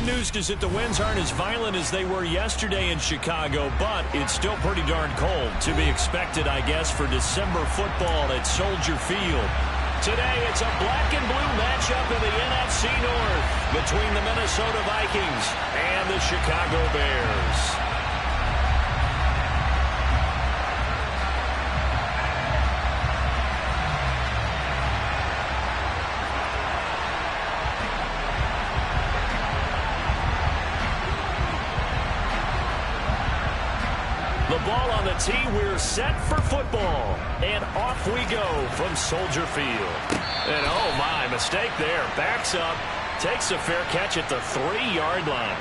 good news is that the winds aren't as violent as they were yesterday in Chicago, but it's still pretty darn cold. To be expected, I guess, for December football at Soldier Field. Today, it's a black and blue matchup in the NFC North between the Minnesota Vikings and the Chicago Bears. The ball on the tee, we're set for football. And off we go from Soldier Field. And oh my, mistake there. Backs up, takes a fair catch at the 3-yard line.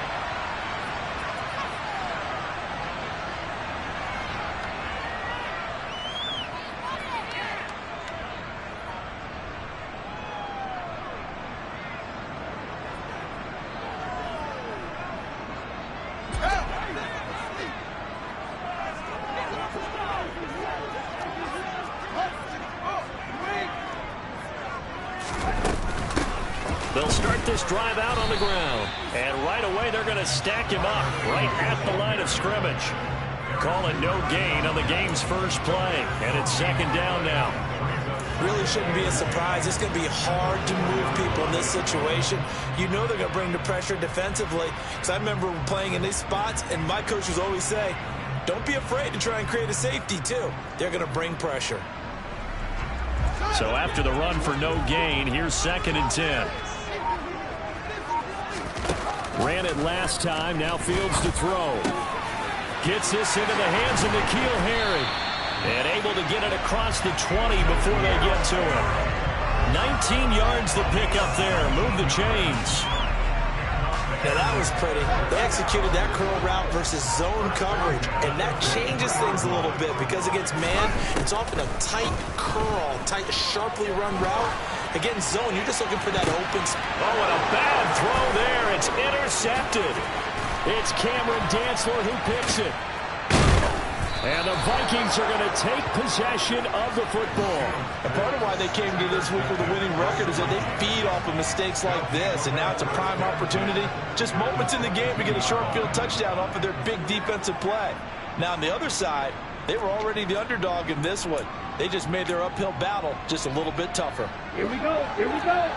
They'll start this drive out on the ground. And right away, they're going to stack him up right at the line of scrimmage. Calling no gain on the game's first play. And it's second down now. Really shouldn't be a surprise. It's going to be hard to move people in this situation. You know they're going to bring the pressure defensively. Because I remember playing in these spots, and my coaches always say, don't be afraid to try and create a safety, too. They're going to bring pressure. So after the run for no gain, here's 2nd and 10. Ran it last time, now fields to throw. Gets this into the hands of N'Keal Harry. And able to get it across the 20 before they get to it. 19 yards to pick up there. Move the chains. Now that was pretty. They executed that curl route versus zone coverage. And that changes things a little bit because against man, it's often a tight curl, tight, sharply run route. Against zone, you're just looking for that open spot. Oh, and a bad throw there. It's intercepted. It's Cameron Dantzler who picks it. And the Vikings are going to take possession of the football. And part of why they came to this week with a winning record is that they feed off of mistakes like this. And now it's a prime opportunity. Just moments in the game to get a short field touchdown off of their big defensive play. Now on the other side, they were already the underdog in this one. They just made their uphill battle just a little bit tougher. Here we go. Here we go.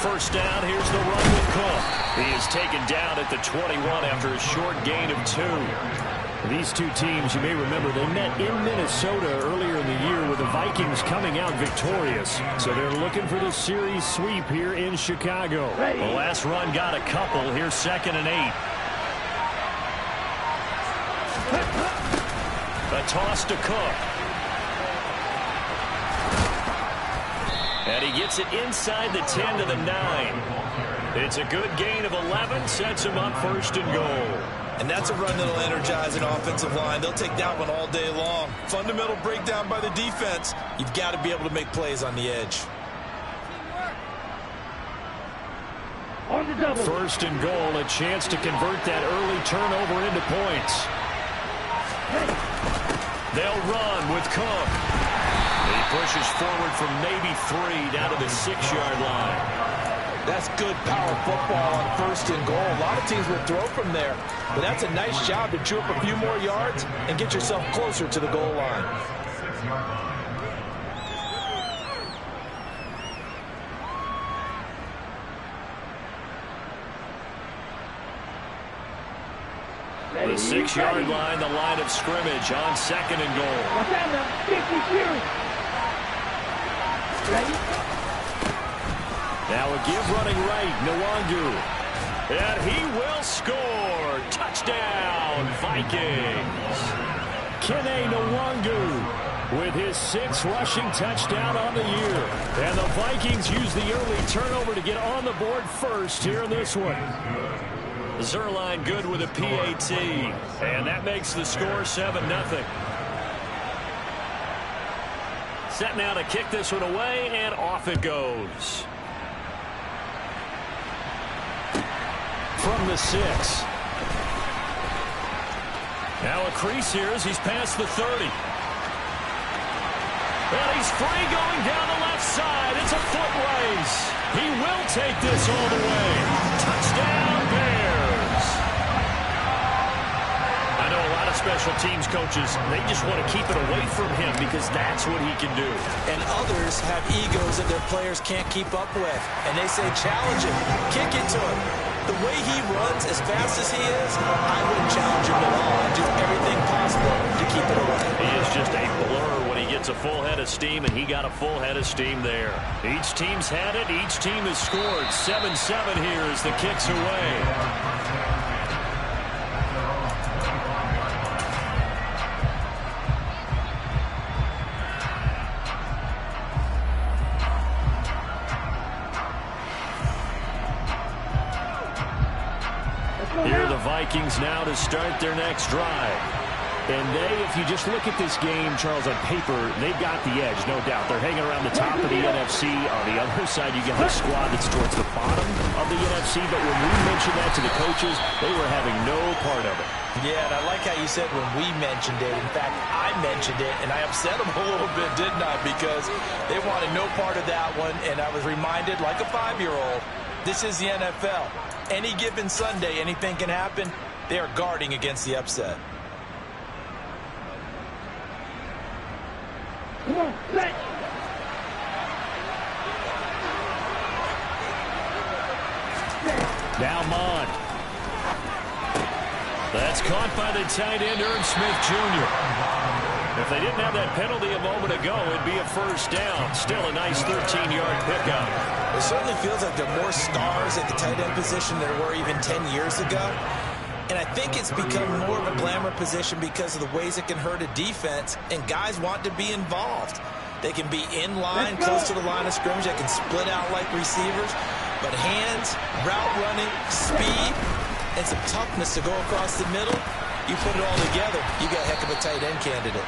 First down, here's the run with Cook. He is taken down at the 21 after a short gain of 2. These two teams, you may remember, they met in Minnesota earlier in the year with the Vikings coming out victorious. So they're looking for the series sweep here in Chicago. The last run got a couple. Here's 2nd and 8. A toss to Cook. And he gets it inside the 10 to the 9. It's a good gain of 11, sets him up 1st and goal. And that's a run that'll energize an offensive line. They'll take that one all day long. Fundamental breakdown by the defense. You've got to be able to make plays on the edge. On the double. 1st and goal, a chance to convert that early turnover into points. They'll run with Cook. He pushes forward from maybe 3 down to the 6-yard line. That's good power football on 1st and goal. A lot of teams will throw from there, but that's a nice job to chew up a few more yards and get yourself closer to the goal line. The 6-yard line, the line of scrimmage on 2nd and goal. Now a give running right, Nwangu. And he will score. Touchdown, Vikings. Kene Nwangu with his 6th rushing touchdown on the year. And the Vikings use the early turnover to get on the board first here in this one. Zerline good with a PAT. And that makes the score 7-0. Set now to kick this one away, and off it goes. From the 6. Now a crease here as he's past the 30. And he's free going down the left side. It's a foot race. He will take this all the way. Touchdown, Bears. I know a lot of special teams coaches, they just want to keep it away from him because that's what he can do. And others have egos that their players can't keep up with. And they say, challenge him, kick it to him. The way he runs as fast as he is, I wouldn't challenge him at all. I'd do everything possible to keep it away. He is just a blur when he gets a full head of steam, and he got a full head of steam there. Each team's had it. Each team has scored. 7-7 here as the kick's away. Here are the Vikings now to start their next drive. And if you just look at this game, Charles, on paper, they've got the edge, no doubt. They're hanging around the top of the NFC. On the other side, you got a squad that's towards the bottom of the NFC. But when we mentioned that to the coaches, they were having no part of it. Yeah, and I like how you said when we mentioned it. In fact, I mentioned it, and I upset them a little bit, didn't I? Because they wanted no part of that one, and I was reminded, like a 5-year-old, this is the NFL. Any given Sunday, anything can happen. They are guarding against the upset. Come on, set. Now Mond. That's caught by the tight end, Irv Smith Jr. If they didn't have that penalty a moment ago, it'd be a first down. Still a nice 13-yard pickup. It certainly feels like there are more stars at the tight end position than there were even 10 years ago. And I think it's become more of a glamour position because of the ways it can hurt a defense, and guys want to be involved. They can be in line, close to the line of scrimmage. They can split out like receivers. But hands, route running, speed, and some toughness to go across the middle, you put it all together, you got a heck of a tight end candidate.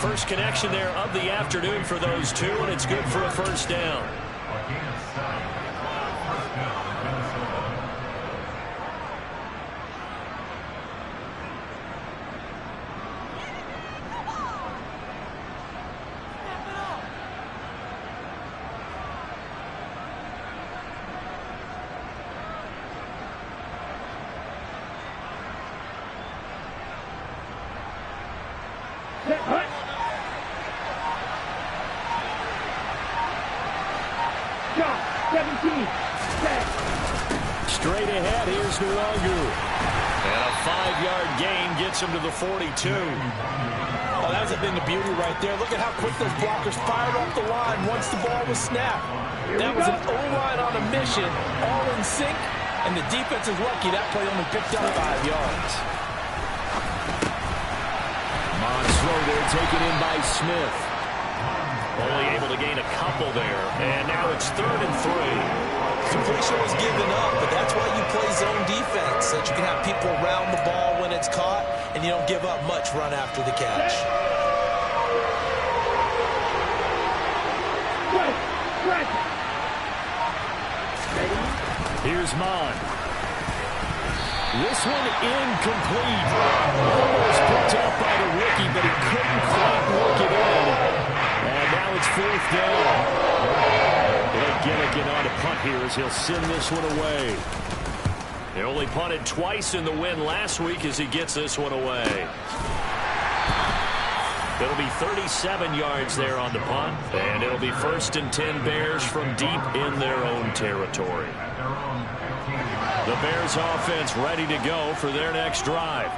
First connection there of the afternoon for those two, and it's good for a first down. Set, hut. Shot, 17. Set. Straight ahead, here's Nwangu. And a 5-yard gain gets him to the 42. Oh, that was a thing of beauty right there. Look at how quick those blockers fired off the line once the ball was snapped. That was an O-line on a mission, all in sync, and the defense is lucky that play only picked up 5 yards. Slow there, taken in by Smith. Only able to gain a couple there. And now it's 3rd and 3. Completion was given up, but that's why you play zone defense, so that you can have people around the ball when it's caught, and you don't give up much run after the catch. Here's Mond. This one incomplete. Almost picked up by the rookie, but he couldn't quite work it in. And now it's 4th down. Blake Gilligan on a punt here as he'll send this one away. They only punted twice in the win last week as he gets this one away. It'll be 37 yards there on the punt, and it'll be 1st and 10 Bears from deep in their own territory. The Bears offense ready to go for their next drive.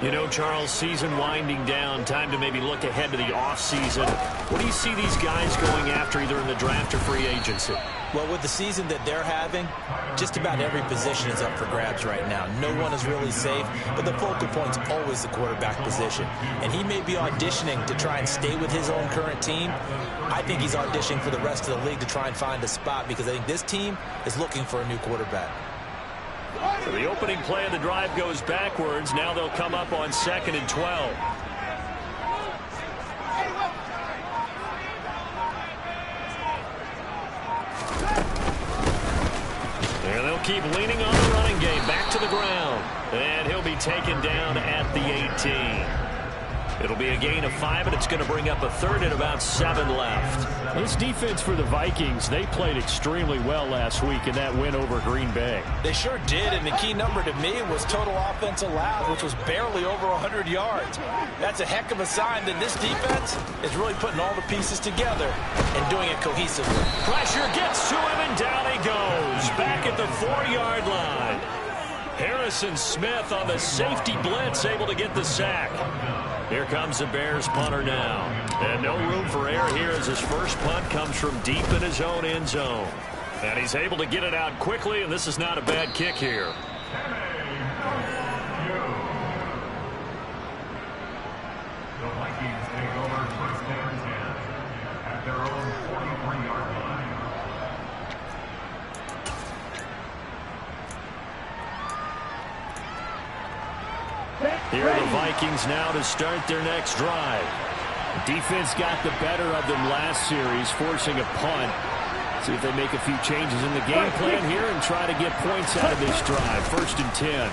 You know, Charles, season winding down, time to maybe look ahead to the offseason. What do you see these guys going after either in the draft or free agency? Well, with the season that they're having, just about every position is up for grabs right now. No one is really safe, but the focal point's always the quarterback position. And he may be auditioning to try and stay with his own current team. I think he's auditioning for the rest of the league to try and find a spot because I think this team is looking for a new quarterback. So the opening play of the drive goes backwards. Now they'll come up on 2nd and 12. And they'll keep leaning on the running game. Back to the ground. And he'll be taken down at the 18. It'll be a gain of 5, and it's going to bring up a third and about 7 left. This defense for the Vikings, they played extremely well last week in that win over Green Bay. They sure did, and the key number to me was total offense allowed, which was barely over 100 yards. That's a heck of a sign that this defense is really putting all the pieces together and doing it cohesively. Pressure gets to him, and down he goes. Back at the 4-yard line. Harrison Smith on the safety blitz, able to get the sack. Here comes the Bears punter now. And no room for error here as his first punt comes from deep in his own end zone. And he's able to get it out quickly, and this is not a bad kick here. The Vikings take over first and 10 at their own 43-yard line. Here are the Vikings now to start their next drive. Defense got the better of them last series, forcing a punt. See if they make a few changes in the game plan here and try to get points out of this drive. First and 10.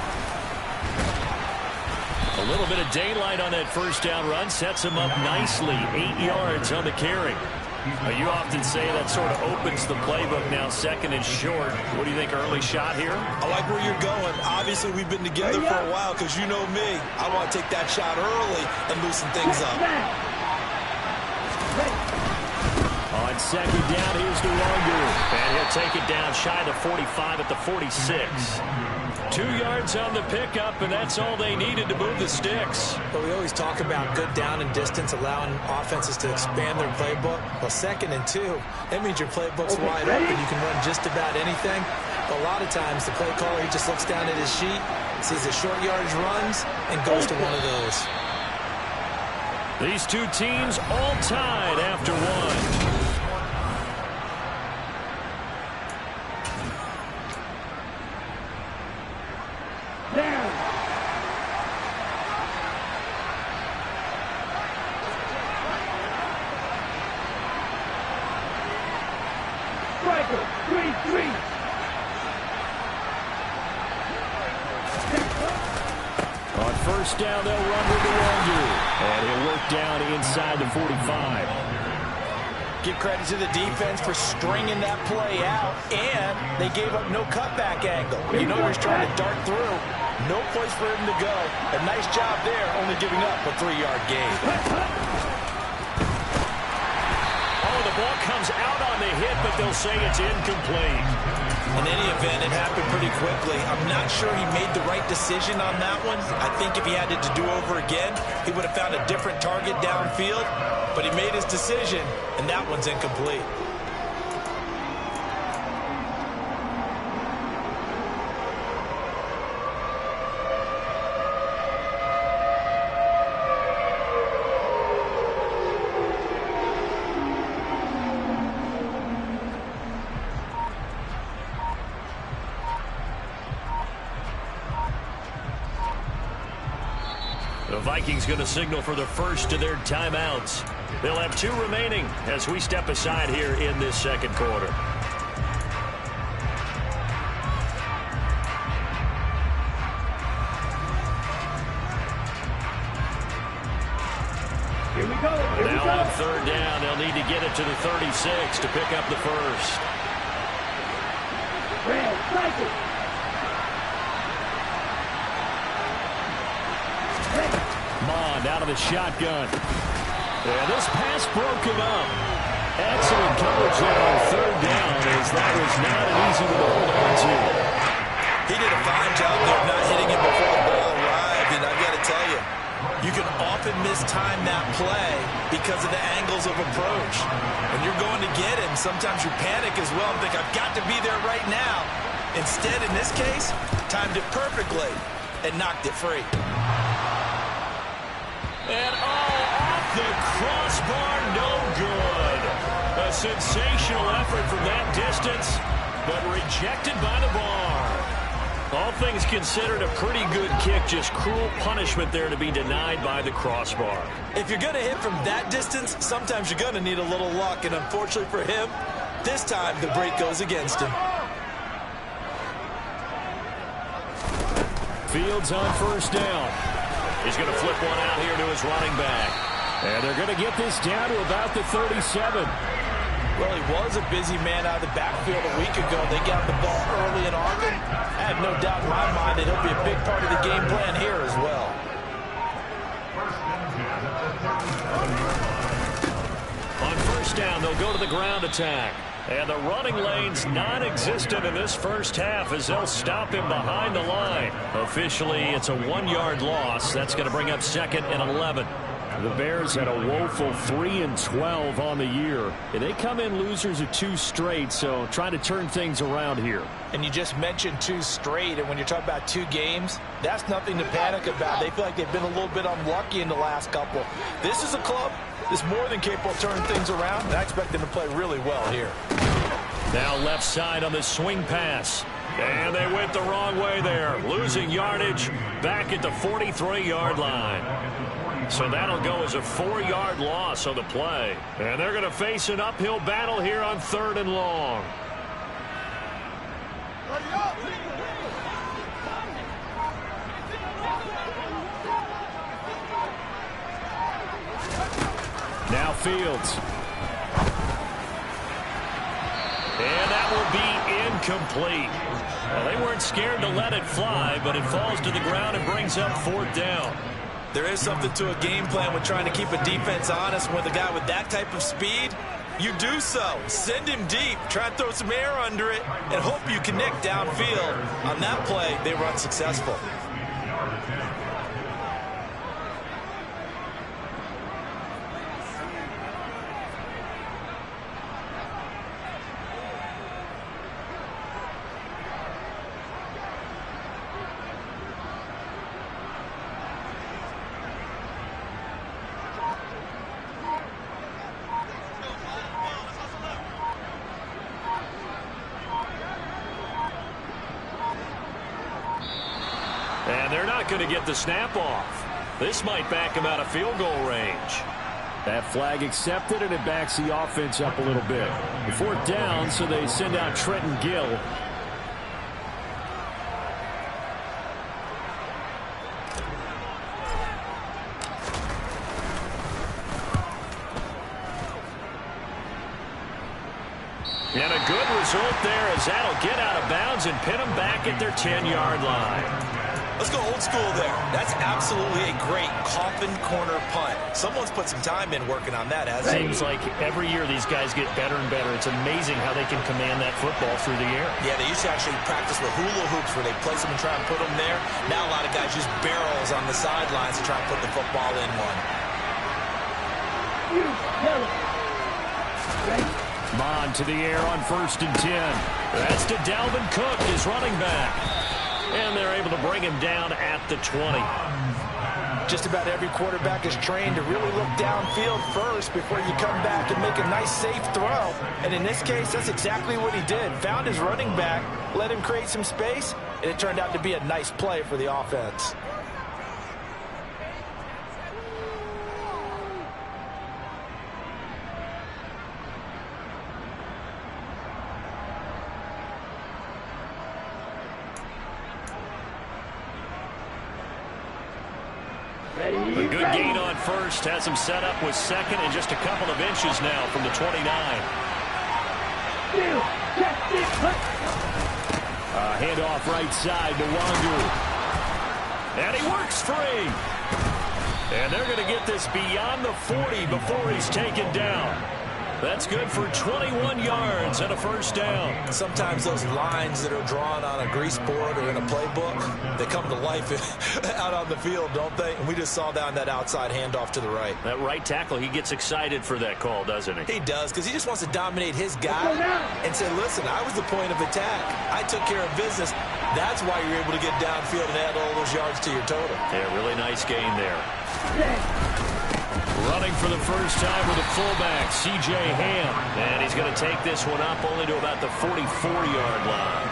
A little bit of daylight on that first down run sets him up nicely. 8 yards on the carry. You often say that sort of opens the playbook now, second and short. What do you think, early shot here? I like where you're going. Obviously, we've been together for a while because you know me. I want to take that shot early and loosen things up. On second down, here's Nwangu. And he'll take it down shy of the 45 at the 46. 2 yards on the pickup, and that's all they needed to move the sticks. But we always talk about good down and distance, allowing offenses to expand their playbook. Well, second and 2, that means your playbook's wide open. You can run just about anything. But a lot of times, the play caller, he just looks down at his sheet, sees the short yardage runs, and goes to one of those. These two teams all tied after one. On first down, they'll run with Nwangu. And he'll work down inside the 45. Give credit to the defense for stringing that play out, and they gave up no cutback angle. You know he's trying to dart through. No place for him to go. A nice job there, only giving up a 3-yard gain. Oh, the ball comes out on the hit, but they'll say it's incomplete. In any event, it happened pretty quickly. I'm not sure he made the right decision on that one. I think if he had it to do over again, he would have found a different target downfield. But he made his decision, and that one's incomplete. The Vikings going to signal for the first of their timeouts. They'll have 2 remaining as we step aside here in this second quarter. Here we go. Now on third down, they'll need to get it to the 36 to pick up the first. Red, cycle. Mond out of the shotgun. Yeah, this pass broke him up. Excellent coverage there on third down, as that was not an easy one to hold on to. He did a fine job there of not hitting him before the ball arrived, and I've got to tell you, you can often mistime that play because of the angles of approach. When you're going to get him, sometimes you panic as well and think, I've got to be there right now. Instead, in this case, timed it perfectly and knocked it free. And off the crossbar, no good. A sensational effort from that distance, but rejected by the bar. All things considered, a pretty good kick, just cruel punishment there to be denied by the crossbar. If you're going to hit from that distance, sometimes you're going to need a little luck, and unfortunately for him, this time the break goes against him. Fields on first down. He's going to flip one out here to his running back. And they're going to get this down to about the 37. Well, he was a busy man out of the backfield a week ago. They got the ball early and often. I have no doubt in my mind that he'll be a big part of the game plan here as well. On first down, they'll go to the ground attack. And the running lane's non-existent in this first half as they'll stop him behind the line. Officially, it's a 1-yard loss. That's going to bring up 2nd and 11. The Bears had a woeful 3-12 on the year. And they come in losers of 2 straight, so trying to turn things around here. And you just mentioned 2 straight, and when you're talking about 2 games, that's nothing to panic about. They feel like they've been a little bit unlucky in the last couple. This is a club that's more than capable of turning things around, and I expect them to play really well here. Now left side on the swing pass. And they went the wrong way there, losing yardage back at the 43-yard line. So that'll go as a 4-yard loss on the play. And they're going to face an uphill battle here on 3rd and long. Now Fields. And that will be incomplete. Well, they weren't scared to let it fly, but it falls to the ground and brings up 4th down. There is something to a game plan with trying to keep a defense honest. With a guy with that type of speed, you do so. Send him deep. Try and throw some air under it and hope you connect downfield. On that play, they were unsuccessful. And they're not going to get the snap off. This might back him out of field goal range. That flag accepted, and it backs the offense up a little bit. 4th down, so they send out Trenton Gill. And a good result there as that'll get out of bounds and pin them back at their 10-yard line. Let's go old school there. That's absolutely a great coffin corner punt. Someone's put some time in working on that, hasn't it? Seems like every year these guys get better and better. It's amazing how they can command that football through the air. Yeah, they used to actually practice with hula hoops where they place them and try and put them there. Now a lot of guys use barrels on the sidelines to try and put the football in one. Mon to the air on 1st and 10. That's to Dalvin Cook, his running back. And they're able to bring him down at the 20. Just about every quarterback is trained to really look downfield first before you come back and make a nice, safe throw. And in this case, that's exactly what he did. Found his running back, let him create some space, and it turned out to be a nice play for the offense. A good gain on 1st, has him set up with 2nd and just a couple of inches now from the 29. Handoff right side to Wandu. And he works free. And they're going to get this beyond the 40 before he's taken down. That's good for 21 yards and a 1st down. Sometimes those lines that are drawn on a grease board or in a playbook, they come to life out on the field, don't they? And we just saw that on that outside handoff to the right. That right tackle, he gets excited for that call, doesn't he? He does, because he just wants to dominate his guy and say, listen, I was the point of attack. I took care of business. That's why you're able to get downfield and add all those yards to your total. Yeah, really nice gain there. Running for the first time with a fullback, C.J. Ham. And he's going to take this one up only to about the 44-yard line.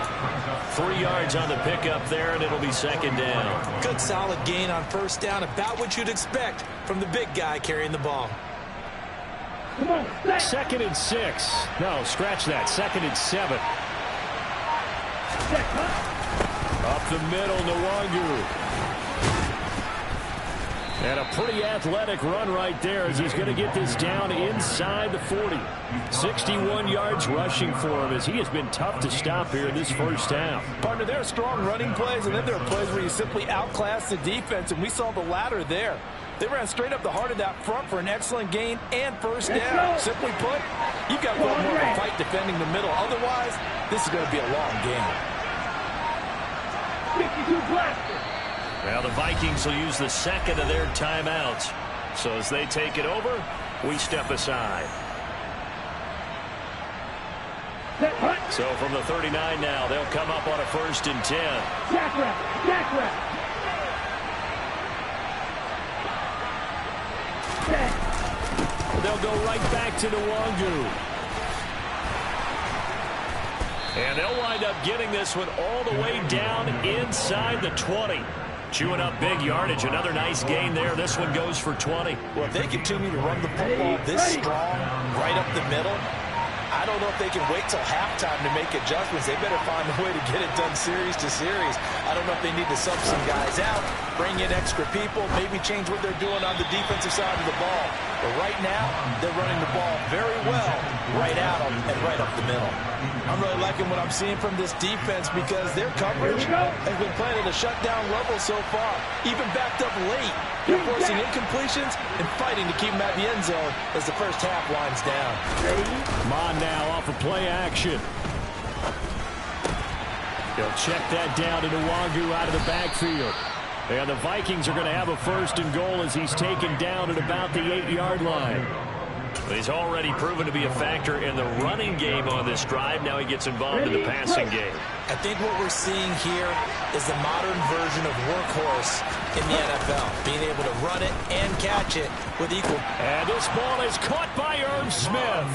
3 yards on the pickup there, and it'll be 2nd down. Good solid gain on 1st down, about what you'd expect from the big guy carrying the ball. 2nd and 6. No, scratch that. 2nd and 7. Up the middle, Nwangu. And a pretty athletic run right there as he's going to get this down inside the 40. 61 yards rushing for him as he has been tough to stop here in this first half. Partner, there are strong running plays, and then there are plays where you simply outclass the defense, and we saw the latter there. They ran straight up the heart of that front for an excellent gain and first down. Simply put, you've got a little more of a fight defending the middle. Otherwise, this is going to be a long game. 52 blaster. Now the Vikings will use the second of their timeouts. So as they take it over, we step aside. So from the 39 now, they'll come up on a 1st and 10. Jack rap, jack rap. They'll go right back to Nwangu. And they'll wind up getting this one all the way down inside the 20. Chewing up big yardage. Another nice gain there. This one goes for 20. Well, if they continue to run the football this strong, right up the middle, I don't know if they can wait till halftime to make adjustments. They better find a way to get it done series to series. I don't know if they need to sub some guys out, bring in extra people, maybe change what they're doing on the defensive side of the ball. But right now, they're running the ball very well right out and right up the middle. I'm really liking what I'm seeing from this defense because their coverage has been playing at a shutdown level so far. Even backed up late, they're forcing incompletions and fighting to keep them at the end zone as the first half winds down. Come on now off of play action. He'll check that down to Nwangu out of the backfield. And the Vikings are going to have a 1st and goal as he's taken down at about the 8-yard line. He's already proven to be a factor in the running game on this drive. Now he gets involved in the passing game. I think what we're seeing here is the modern version of workhorse in the NFL. Being able to run it and catch it with equal. And this ball is caught by Irv Smith.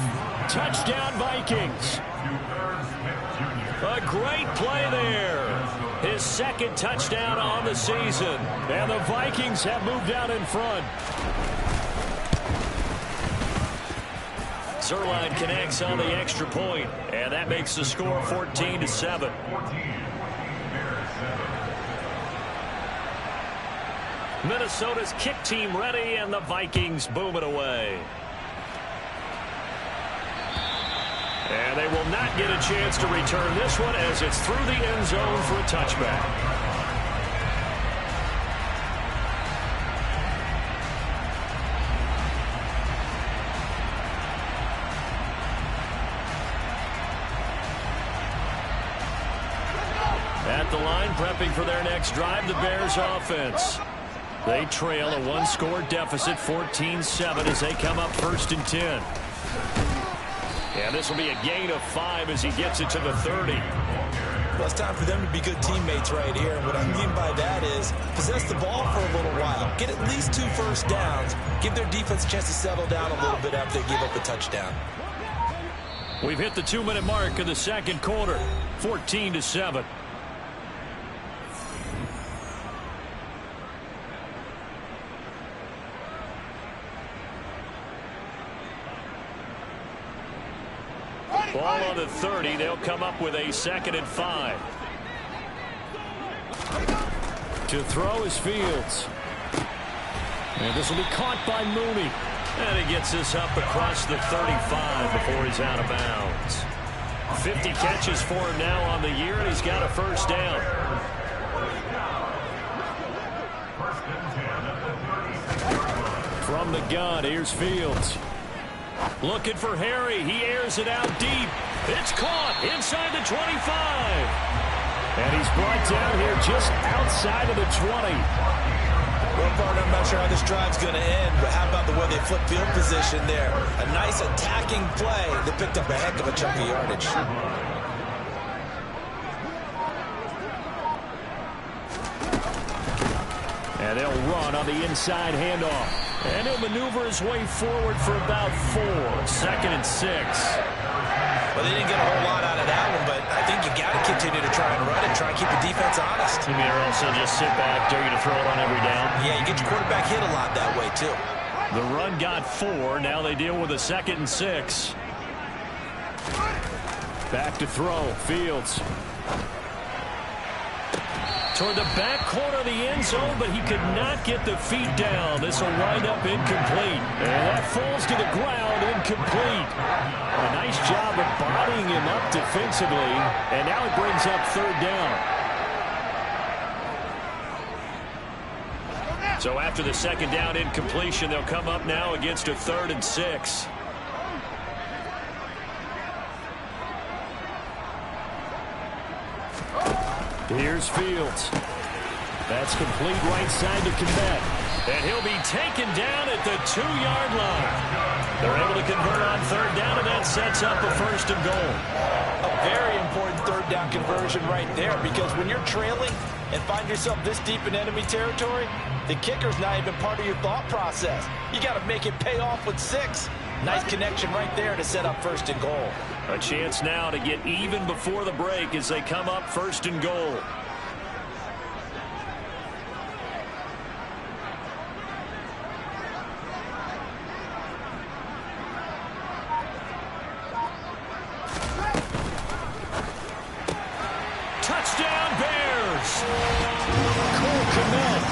Touchdown, Vikings. A great play there. His 2nd touchdown on the season. And the Vikings have moved out in front. Zerline connects on the extra point, and that makes the score 14-7. Minnesota's kick team ready, and the Vikings boom it away. And they will not get a chance to return this one as it's through the end zone for a touchback. At the line, prepping for their next drive, the Bears offense. They trail a 1-score deficit, 14-7, as they come up 1st and 10. And this will be a gain of 5 as he gets it to the 30. Well, it's time for them to be good teammates right here. And what I mean by that is possess the ball for a little while. Get at least 2 first downs. Give their defense a chance to settle down a little bit after they give up a touchdown. We've hit the 2-minute mark of the 2nd quarter. 14-7. Ball on the 30. They'll come up with a 2nd and 5. To throw is Fields. And this will be caught by Mooney. And he gets this up across the 35 before he's out of bounds. 50 catches for him now on the year, and he's got a 1st down. From the gun, here's Fields. Looking for Harry. He airs it out deep. It's caught inside the 25. And he's brought down here just outside of the 20. Well, partner, I'm not sure how this drive's going to end, but how about the way they flip field position there? A nice attacking play that picked up a heck of a chunk of yardage. And they'll run on the inside handoff. And he'll maneuver his way forward for about 4. 2nd and 6. Well, they didn't get a whole lot out of that one, but I think you got to continue to try and run it, try and keep the defense honest. You mean, or else they'll just sit back, dare you to throw it on every down? Yeah, you get your quarterback hit a lot that way, too. The run got 4. Now they deal with a 2nd and 6. Back to throw. Fields. toward the back corner of the end zone, but he could not get the feet down. This will wind up incomplete. And that falls to the ground, incomplete. A nice job of bodying him up defensively, and now it brings up third down. So after the second down incompletion, they'll come up now against a 3rd and 6. Here's Fields. That's complete right side to Kmet. And he'll be taken down at the 2-yard line. They're able to convert on third down, and that sets up a 1st and goal. A very important third down conversion right there, because when you're trailing and find yourself this deep in enemy territory, the kicker's not even part of your thought process. You got to make it pay off with 6. Nice connection right there to set up 1st and goal. A chance now to get even before the break as they come up 1st and goal. Touchdown Bears! Cole Kmet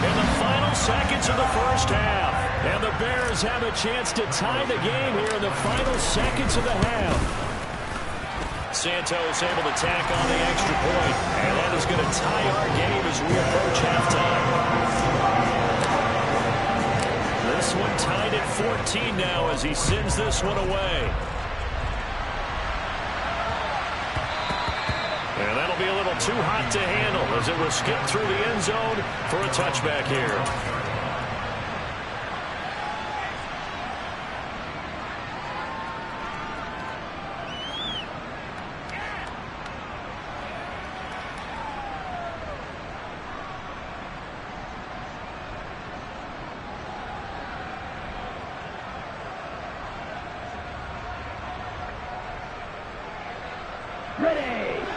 in the final seconds of the first half. And the Bears have a chance to tie the game here in the final seconds of the half. Santos able to tack on the extra point. And that is going to tie our game as we approach halftime. This one tied at 14 now as he sends this one away. And that'll be a little too hot to handle as it was skipped through the end zone for a touchback here.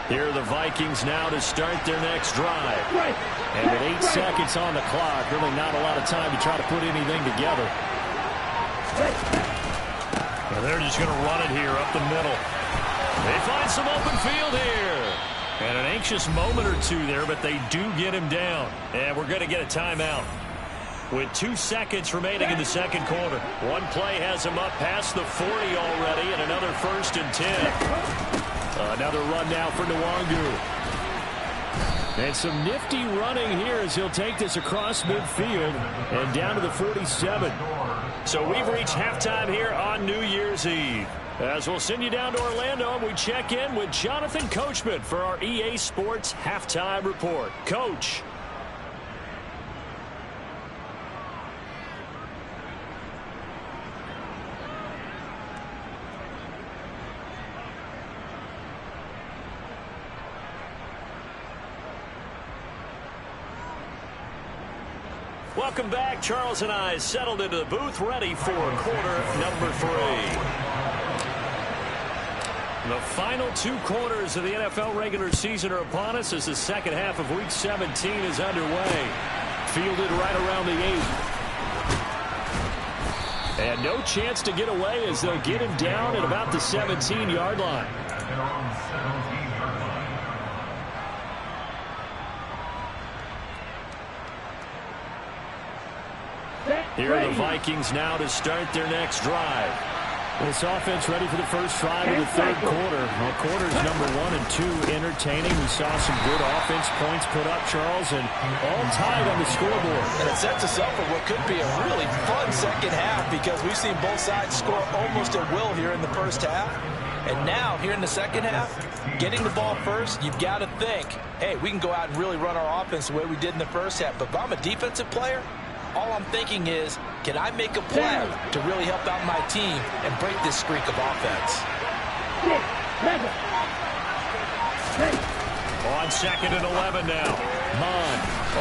Here are the Vikings now to start their next drive. And with 8 seconds on the clock, really not a lot of time to try to put anything together. And they're just going to run it here up the middle. They find some open field here. And an anxious moment or two there, but they do get him down. And we're going to get a timeout. With 2 seconds remaining in the second quarter. One play has him up past the 40 already, and another 1st and 10. Another run now for Nwangu. And some nifty running here as he'll take this across midfield and down to the 47. So we've reached halftime here on New Year's Eve. As we'll send you down to Orlando, and we check in with Jonathan Coachman for our EA Sports Halftime Report. Coach. Welcome back. Charles and I settled into the booth, ready for quarter number 3. The final 2 quarters of the NFL regular season are upon us as the second half of Week 17 is underway. Fielded right around the 8. And no chance to get away as they'll get him down at about the 17-yard line. Here are the Vikings now to start their next drive. This offense ready for the first drive of the third quarter. Well, quarters number 1 and 2 entertaining. We saw some good offense points put up, Charles, and all tied on the scoreboard. And it sets us up for what could be a really fun second half because we've seen both sides score almost at will here in the first half. And now, here in the second half, getting the ball first, you've got to think, hey, we can go out and really run our offense the way we did in the first half. But if I'm a defensive player, all I'm thinking is, can I make a play to really help out my team and break this streak of offense? On 2nd and 11 now. Mon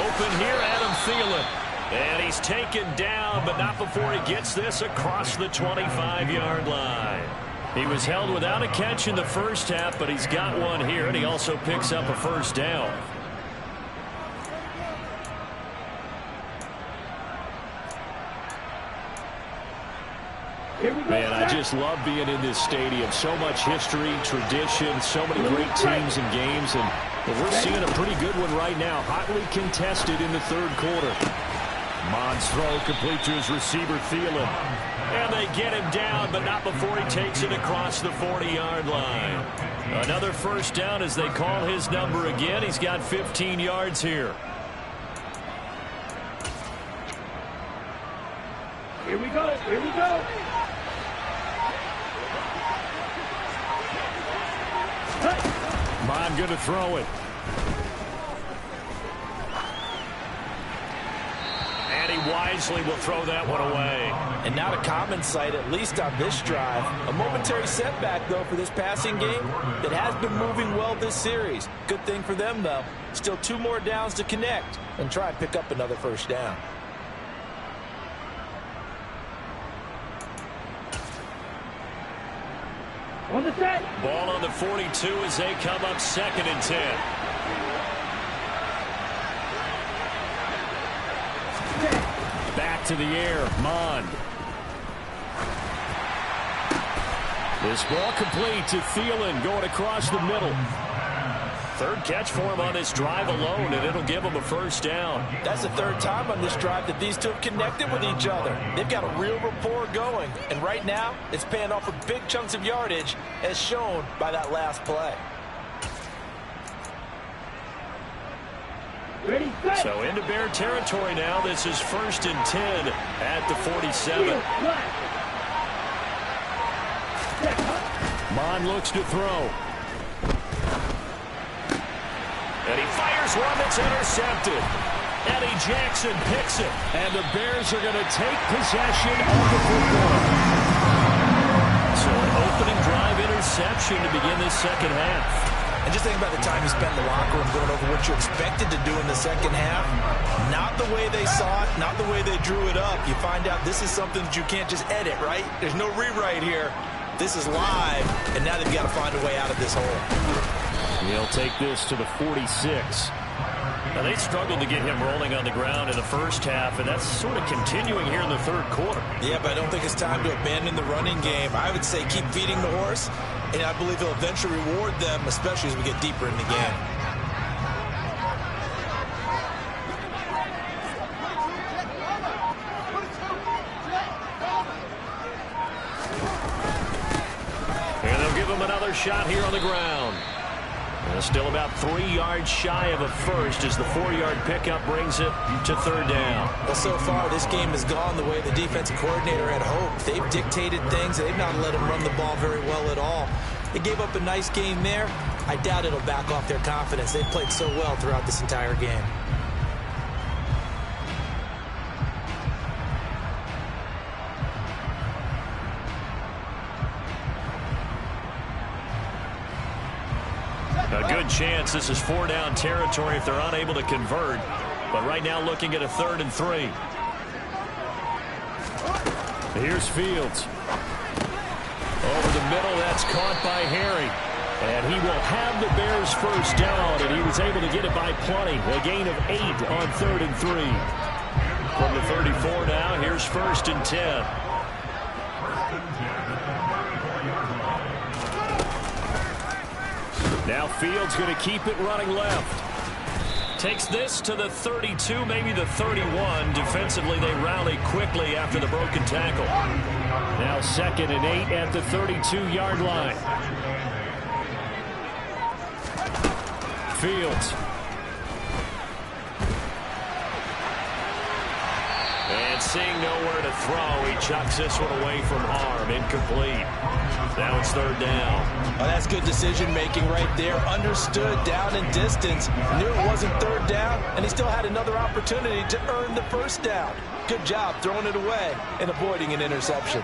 open here, Adam Thielen. And he's taken down, but not before he gets this across the 25-yard line. He was held without a catch in the first half, but he's got one here, and he also picks up a first down. Man, I just love being in this stadium. So much history, tradition, so many great teams and games, and we're seeing a pretty good one right now. Hotly contested in the third quarter. Mond's throw complete to his receiver, Thielen. And they get him down, but not before he takes it across the 40-yard line. Another first down as they call his number again. He's got 15 yards here. Here we go. Here we go. Mond going to throw it. And he wisely will throw that one away. And not a common sight, at least on this drive. A momentary setback, though, for this passing game that has been moving well this series. Good thing for them, though. Still 2 more downs to connect and try and pick up another first down. On the set. Ball on the 42 as they come up 2nd and 10. Back to the air, Mond. This ball complete to Thielen, going across the middle. Third catch for him on this drive alone, and it'll give him a first down. That's the 3rd time on this drive that these two have connected with each other. They've got a real rapport going, and right now it's paying off with big chunks of yardage, as shown by that last play. Ready, set. So into Bear territory now. This is 1st and 10 at the 47. Mond looks to throw. And he fires one that's intercepted. Eddie Jackson picks it. And the Bears are going to take possession of the football. So an opening drive interception to begin this second half. And just think about the time you spent in the locker room going over what you expected to do in the second half. Not the way they saw it, not the way they drew it up. You find out this is something that you can't just edit, right? There's no rewrite here. This is live, and now they've got to find a way out of this hole. He'll take this to the 46. Now, they struggled to get him rolling on the ground in the first half, and that's sort of continuing here in the third quarter. Yeah, but I don't think it's time to abandon the running game. I would say keep feeding the horse, and I believe he'll eventually reward them, especially as we get deeper in the game. And they'll give him another shot here on the ground. Still about 3 yards shy of a first as the 4-yard pickup brings it to 3rd down. Well, so far, this game has gone the way the defensive coordinator had hoped. They've dictated things. They've not let him run the ball very well at all. They gave up a nice game there. I doubt it'll back off their confidence. They've played so well throughout this entire game. A good chance this is 4-down territory if they're unable to convert. But right now looking at a 3rd and 3. Here's Fields. Over the middle, that's caught by Harry. And he will have the Bears first down, and he was able to get it by plenty. A gain of 8 on 3rd and 3. From the 34 now, here's 1st and 10. Now Fields going to keep it running left. Takes this to the 32, maybe the 31. Defensively, they rally quickly after the broken tackle. Now 2nd and 8 at the 32-yard line. Fields. And seeing nowhere to throw, he chucks this one away from harm. Incomplete. Now it's 3rd down. Oh, that's good decision-making right there. Understood down and distance. Knew it wasn't 3rd down, and he still had another opportunity to earn the first down. Good job throwing it away and avoiding an interception.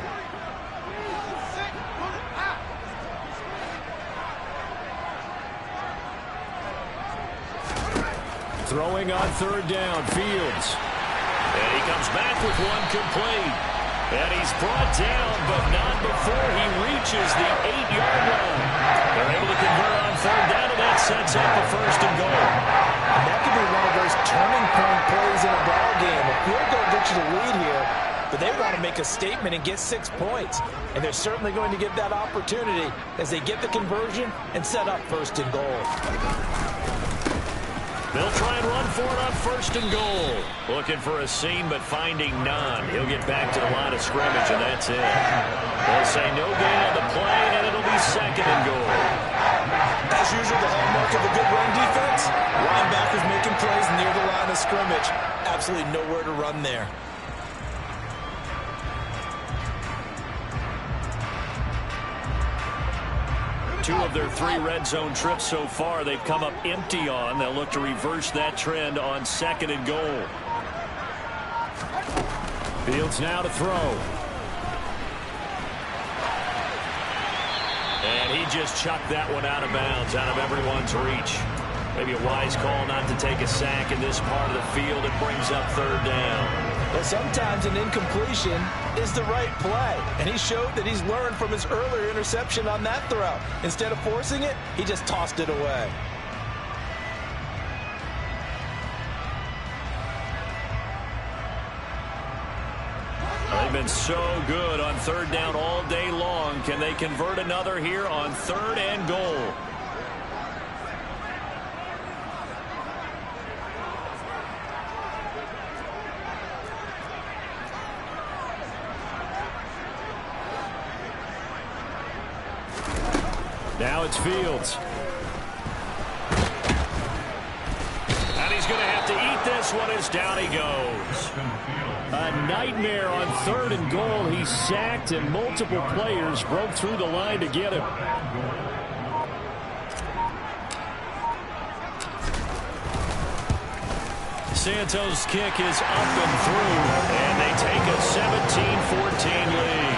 Throwing on 3rd down, Fields. And he comes back with one complete. And he's brought down, but not before he reaches the 8-yard line. They're able to convert on 3rd down, and that sets up a 1st and goal. And that could be one of those turning point plays in a ball game. A field goal gets you the lead here. but they want to make a statement and get 6 points. And they're certainly going to get that opportunity as they get the conversion and set up 1st and goal. They'll try and run for it on 1st and goal. Looking for a seam, but finding none. He'll get back to the line of scrimmage, and that's it. They'll say no gain on the play, and it'll be 2nd and goal. As usual, the hallmark of a good run defense, linebackers making plays near the line of scrimmage. Absolutely nowhere to run there. Two of their 3 red zone trips so far, they've come up empty on. They'll look to reverse that trend on 2nd and goal. Fields now to throw. And he just chucked that one out of bounds, out of everyone's reach. Maybe a wise call not to take a sack in this part of the field. It brings up 3rd down. Well, sometimes an incompletion is the right play, and he showed that he's learned from his earlier interception on that throw. Instead of forcing it, he just tossed it away. They've been so good on 3rd down all day long. Can they convert another here on 3rd and goal? Now it's Fields. And he's going to have to eat this one as down he goes. A nightmare on 3rd and goal. He's sacked, and multiple players broke through the line to get him. Santos' kick is up and through, and they take a 17-14 lead.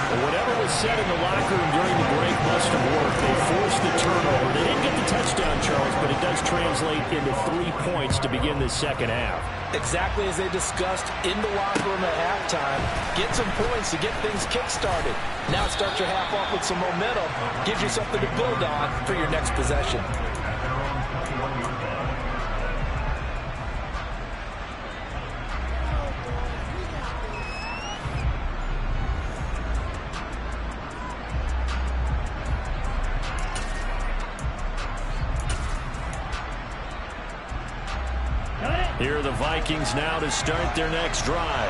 Whatever was said in the locker room during the break must have worked. They forced the turnover. They didn't get the touchdown, Charles, but it does translate into 3 points to begin the 2nd half. Exactly as they discussed in the locker room at halftime. Get some points to get things kick-started. Now start your half off with some momentum. Gives you something to build on for your next possession. Here are the Vikings now to start their next drive.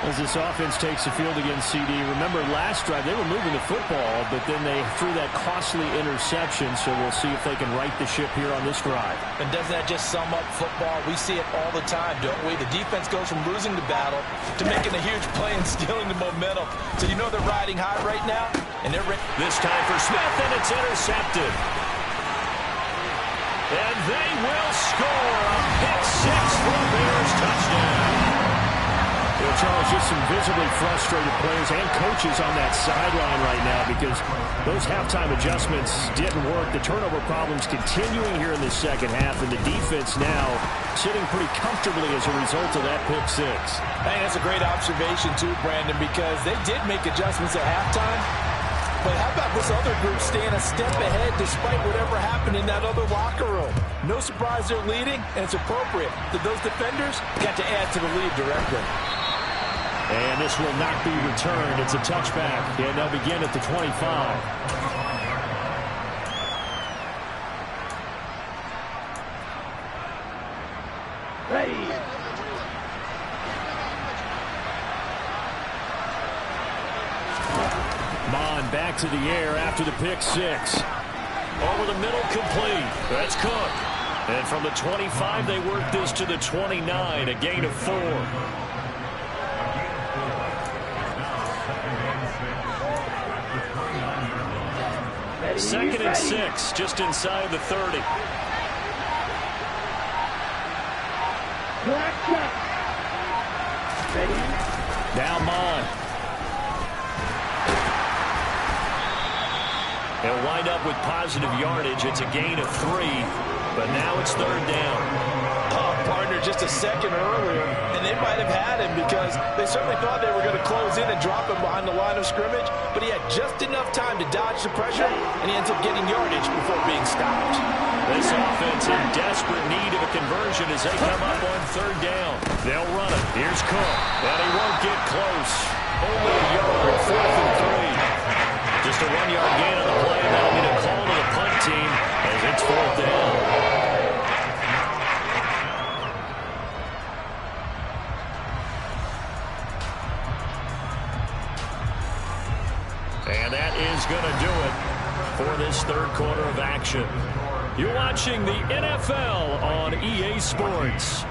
As this offense takes the field against CD, remember last drive they were moving the football, but then they threw that costly interception, so we'll see if they can right the ship here on this drive. And doesn't that just sum up football? We see it all the time, don't we? The defense goes from losing the battle to making a huge play and stealing the momentum. So you know they're riding high right now, and they're ready. This time for Smith, and it's intercepted. And they will score a pick-6 for a Bears touchdown. Well, Charles, just some visibly frustrated players and coaches on that sideline right now because those halftime adjustments didn't work. The turnover problems continuing here in the 2nd half, and the defense now sitting pretty comfortably as a result of that pick-6. I think that's a great observation, too, Brandon, because they did make adjustments at halftime. But how about this other group staying a step ahead despite whatever happened in that other locker room? No surprise they're leading, and it's appropriate that those defenders got to add to the lead directly. And this will not be returned. It's a touchback, and they'll begin at the 25. Ready. Mon back to the air after the pick-6. Over the middle, complete. That's Cook. And from the 25, they work this to the 29, a gain of 4. Ready. 2nd and 6, just inside the 30. Black check. Ready. Now Mon. They'll wind up with positive yardage. It's a gain of 3, but now it's 3rd down. Oh, partner just a second earlier, and they might have had him because they certainly thought they were going to close in and drop him behind the line of scrimmage, but he had just enough time to dodge the pressure, and he ends up getting yardage before being stopped. This offense in desperate need of a conversion as they come up on third down. They'll run it. Here's Cook, and he won't get close. Only a yard, 4th and 3. Just a 1-yard gain on the play, and that'll be a call to the punt team as it's 4th down. And that is going to do it for this third quarter of action. You're watching the NFL on EA Sports.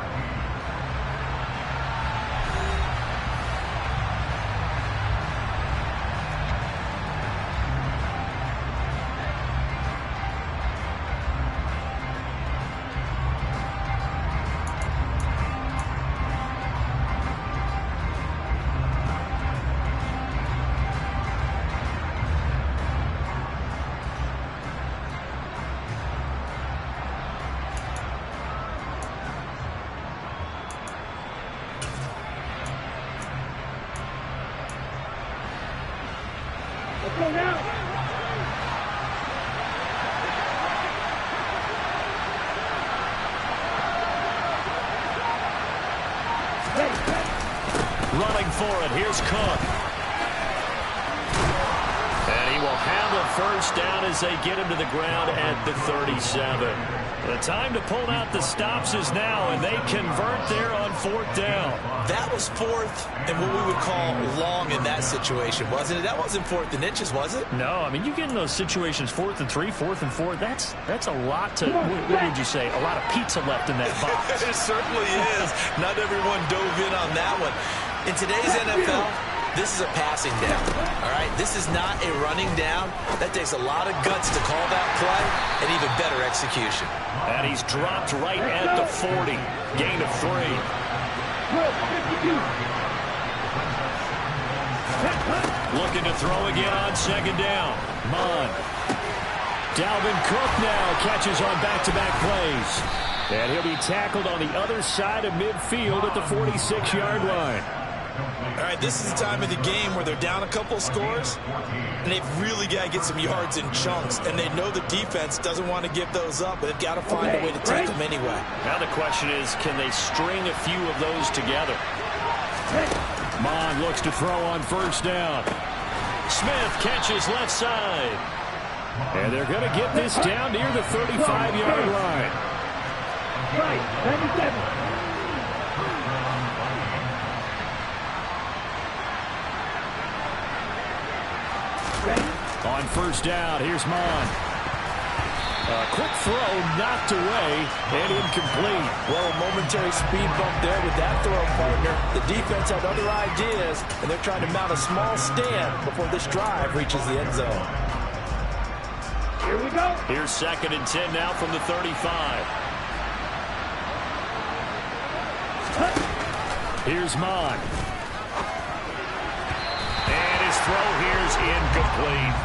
Go now. Running for it. Here's Cook. And he will handle first down as they get him to the ground at the 37. The time to pull out the stops is now, and they convert there on 4th down. That was 4th and what we would call long in that situation, wasn't it? That wasn't 4th and inches, was it? No, I mean, you get in those situations 4th and 3, 4th and 4. That's a lot to, what would you say, a lot of pizza left in that box. It certainly is. Not everyone dove in on that one. In today's NFL, this is a passing down, all right? This is not a running down. That takes a lot of guts to call that play and even better execution. And he's dropped right at the 40. Gain of 3. Looking to throw again on 2nd down. Mon. Dalvin Cook now catches on back-to-back plays. And he'll be tackled on the other side of midfield at the 46-yard line. All right, this is the time of the game where they're down a couple of scores, and they've really got to get some yards in chunks, and they know the defense doesn't want to give those up, but they've got to find a way to take them anyway. Now the question is, can they string a few of those together? Mon looks to throw on 1st down. Smith catches left side. And they're going to get this down near the 35-yard line. Right, 97. On 1st down, here's Mon. A quick throw knocked away and incomplete. Well, a momentary speed bump there with that throw, partner. The defense had other ideas, and they're trying to mount a small stand before this drive reaches the end zone. Here we go. Here's 2nd and 10 now from the 35. Here's Mon. And his throw here is incomplete.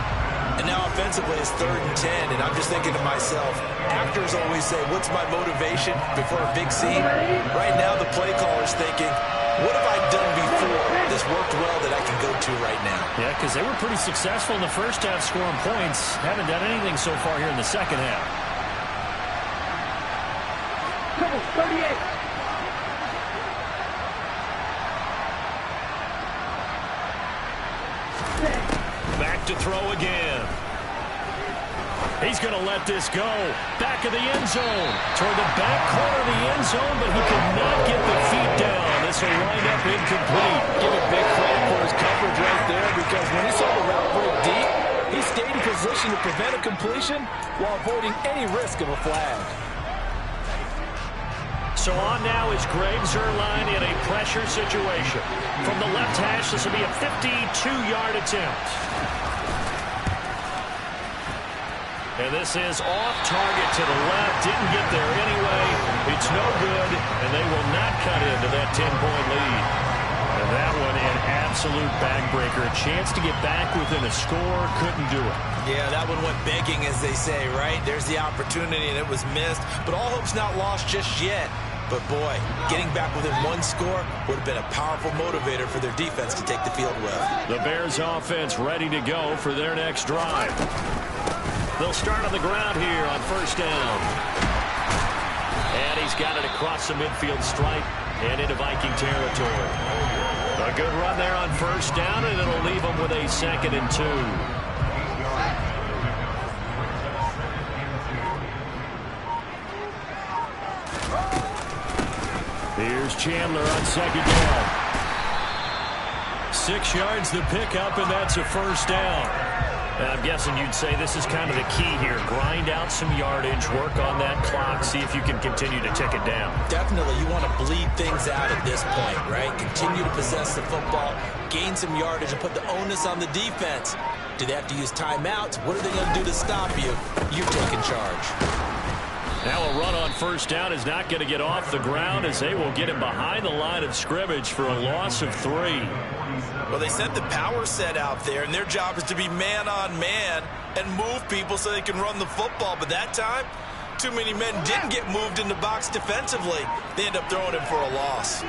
And now offensively it's 3rd and 10, and I'm just thinking to myself, actors always say, what's my motivation before a big scene? Right now the play caller's thinking, what have I done before this worked well that I can go to right now? Yeah, because they were pretty successful in the first half scoring points. Haven't done anything so far here in the second half. Double 38. Back to throw again. He's going to let this go. Back of the end zone. Toward the back corner of the end zone, but he could not get the feet down. This will wind up incomplete. Give it big credit for his coverage right there, because when he saw the route break deep, he stayed in position to prevent a completion while avoiding any risk of a flag. So on now is Greg Zuerlein in a pressure situation. From the left hash, this will be a 52-yard attempt. And this is off target to the left. Didn't get there anyway. It's no good, and they will not cut into that 10-point lead. And that one an absolute backbreaker. A chance to get back within a score. Couldn't do it. Yeah, that one went begging, as they say, right? There's the opportunity, and it was missed. But all hope's not lost just yet. But boy, getting back within one score would have been a powerful motivator for their defense to take the field with. The Bears offense ready to go for their next drive. They'll start on the ground here on first down. And he's got it across the midfield stripe and into Viking territory. A good run there on first down, and it'll leave them with a 2nd and 2. Here's Chandler on 2nd down. 6 yards the pickup, and that's a first down. I'm guessing you'd say this is kind of the key here. Grind out some yardage, work on that clock, see if you can continue to tick it down. Definitely, you want to bleed things out at this point, right? Continue to possess the football, gain some yardage, and put the onus on the defense. Do they have to use timeouts? What are they going to do to stop you? You're taking charge. Now a run on first down is not going to get off the ground as they will get him behind the line of scrimmage for a loss of 3. Well, they sent the power set out there, and their job is to be man-on-man and move people so they can run the football. But that time, too many men didn't get moved in the box defensively. They end up throwing him for a loss.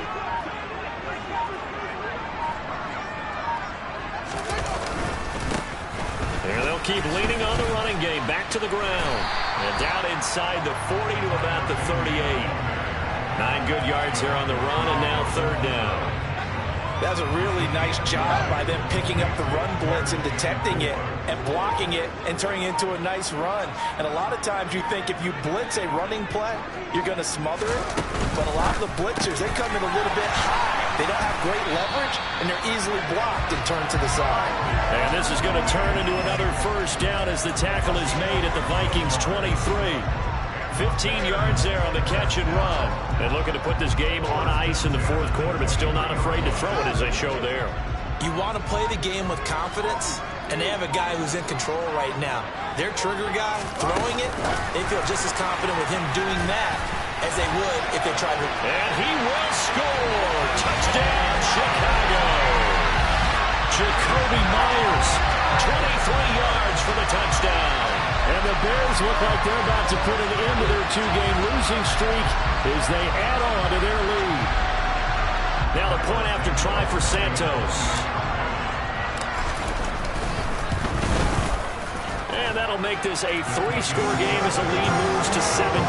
And they'll keep leaning on the running game. Back to the ground. And down inside the 40 to about the 38. 9 good yards here on the run, and now 3rd down. That's a really nice job by them picking up the run blitz and detecting it and blocking it and turning it into a nice run. And a lot of times you think if you blitz a running play, you're going to smother it. But a lot of the blitzers, they come in a little bit high. They don't have great leverage, and they're easily blocked and turned to the side. And this is going to turn into another first down as the tackle is made at the Vikings 23. 15 yards there on the catch and run. And looking to put this game on ice in the 4th quarter, but still not afraid to throw it as they show there. You want to play the game with confidence, and they have a guy who's in control right now. Their trigger guy, throwing it, they feel just as confident with him doing that as they would if they tried to. And he will score. Touchdown, Chicago. Jacoby Myers, 23 yards for the touchdown. And the Bears look like they're about to put an end to their 2-game losing streak as they add on to their lead. Now the point after try for Santos. And that'll make this a 3-score game as the lead moves to 17.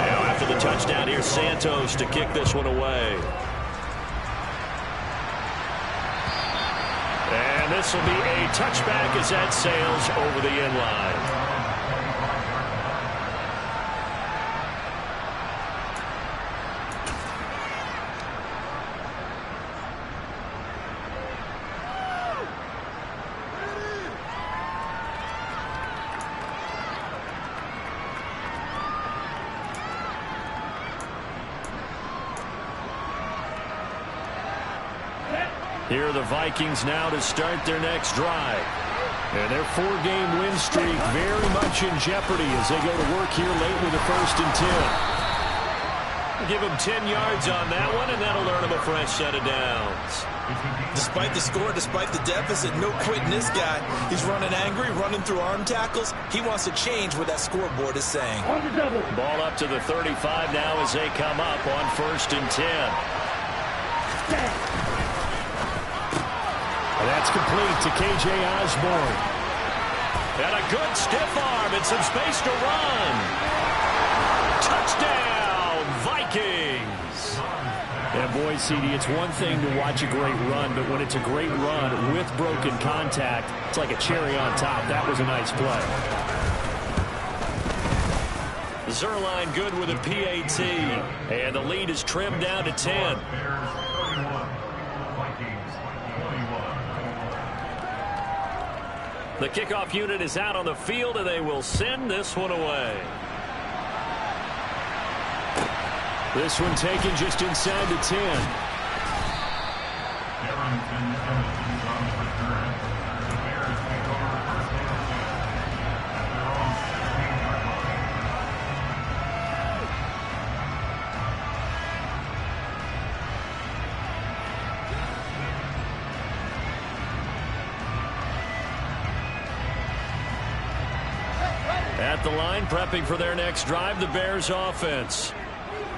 Now after the touchdown, here's Santos to kick this one away. And this will be a touchback as that sails over the end line. Here are the Vikings now to start their next drive. And their 4-game win streak very much in jeopardy as they go to work here late with a 1st and 10. Give them 10 yards on that one, and that'll earn them a fresh set of downs. Despite the score, despite the deficit, no quitting this guy. He's running angry, running through arm tackles. He wants to change what that scoreboard is saying. Ball up to the 35 now as they come up on 1st and 10. And that's complete to K.J. Osborne. And a good stiff arm and some space to run. Touchdown, Vikings. And boy, CD, it's one thing to watch a great run, but when it's a great run with broken contact, it's like a cherry on top. That was a nice play. Zerline good with a PAT. And the lead is trimmed down to 10. The kickoff unit is out on the field, and they will send this one away. This one taken just inside the 10. At the line, prepping for their next drive, the Bears offense.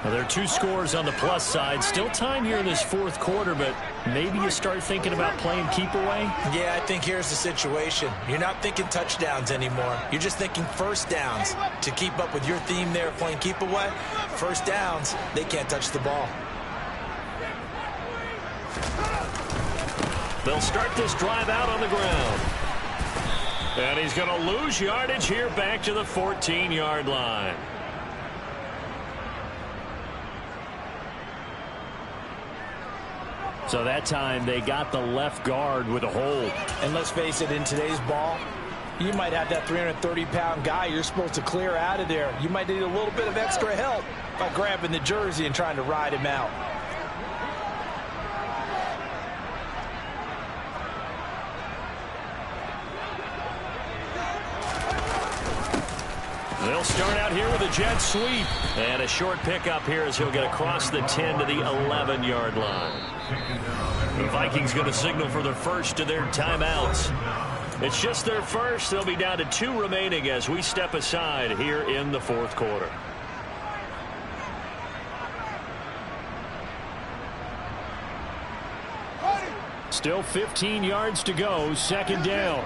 Now, there are 2 scores on the plus side. Still time here in this fourth quarter, but maybe you start thinking about playing keep away? Yeah, I think here's the situation. You're not thinking touchdowns anymore. You're just thinking first downs. To keep up with your theme there of playing keep away, first downs, they can't touch the ball. They'll start this drive out on the ground. And he's going to lose yardage here back to the 14-yard line. So that time they got the left guard with a hold. And let's face it, in today's ball, you might have that 330-pound guy you're supposed to clear out of there. You might need a little bit of extra help by grabbing the jersey and trying to ride him out. They'll start out here with a jet sweep. And a short pickup here as he'll get across the 10 to the 11-yard line. The Vikings going to signal for their first of their timeouts. It's just their first. They'll be down to 2 remaining as we step aside here in the fourth quarter. Still 15 yards to go, second down.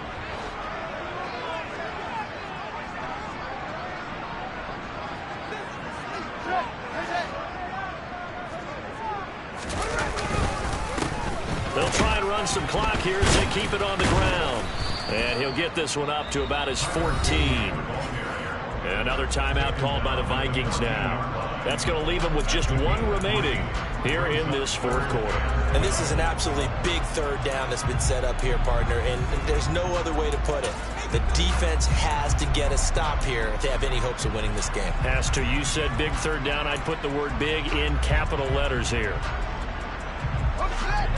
They'll try and run some clock here as they keep it on the ground. And he'll get this one up to about his 14. Another timeout called by the Vikings now. That's going to leave them with just 1 remaining here in this fourth quarter. And this is an absolutely big third down that's been set up here, partner, and there's no other way to put it. The defense has to get a stop here if they have any hopes of winning this game. Pastor, you said big third down. I'd put the word big in capital letters here.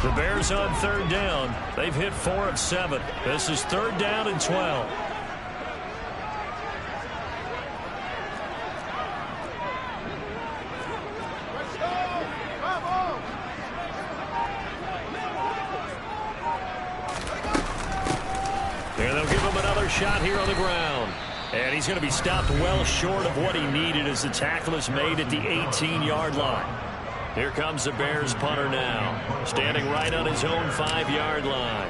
The Bears on third down. They've hit 4 of 7. This is third down and 12. And they'll give him another shot here on the ground. And he's going to be stopped well short of what he needed as the tackle is made at the 18-yard line. Here comes the Bears punter now, standing right on his own 5-yard line.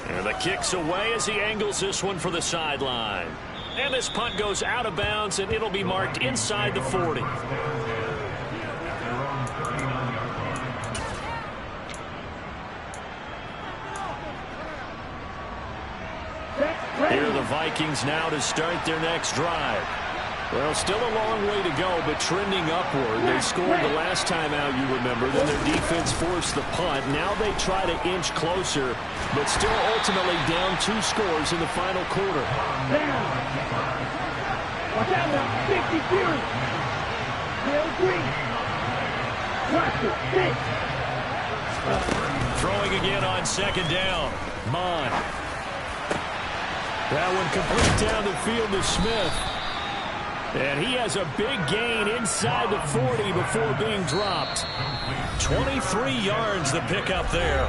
And the kick's away as he angles this one for the sideline. And this punt goes out of bounds, and it'll be marked inside the 40. Here are the Vikings now to start their next drive. Well, still a long way to go, but trending upward. They scored the last time out, you remember. Then their defense forced the punt. Now they try to inch closer, but still ultimately down 2 scores in the final quarter. Watch out now, 50 Fury. Tail green. Watch it, 6. Throwing again on second down. Mon. That one complete down the field to Smith. And he has a big gain inside the 40 before being dropped. 23 yards the pickup there.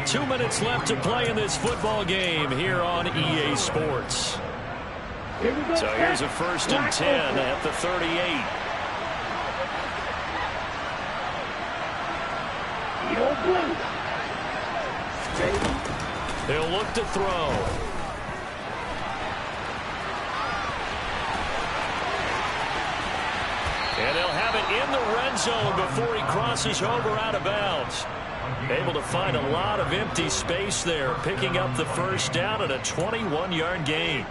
2 minutes left to play in this football game here on EA Sports. So here's a 1st and 10 at the 38. He'll look to throw. And he'll have it in the red zone before he crosses over out of bounds. Able to find a lot of empty space there, picking up the first down and a 21-yard gain.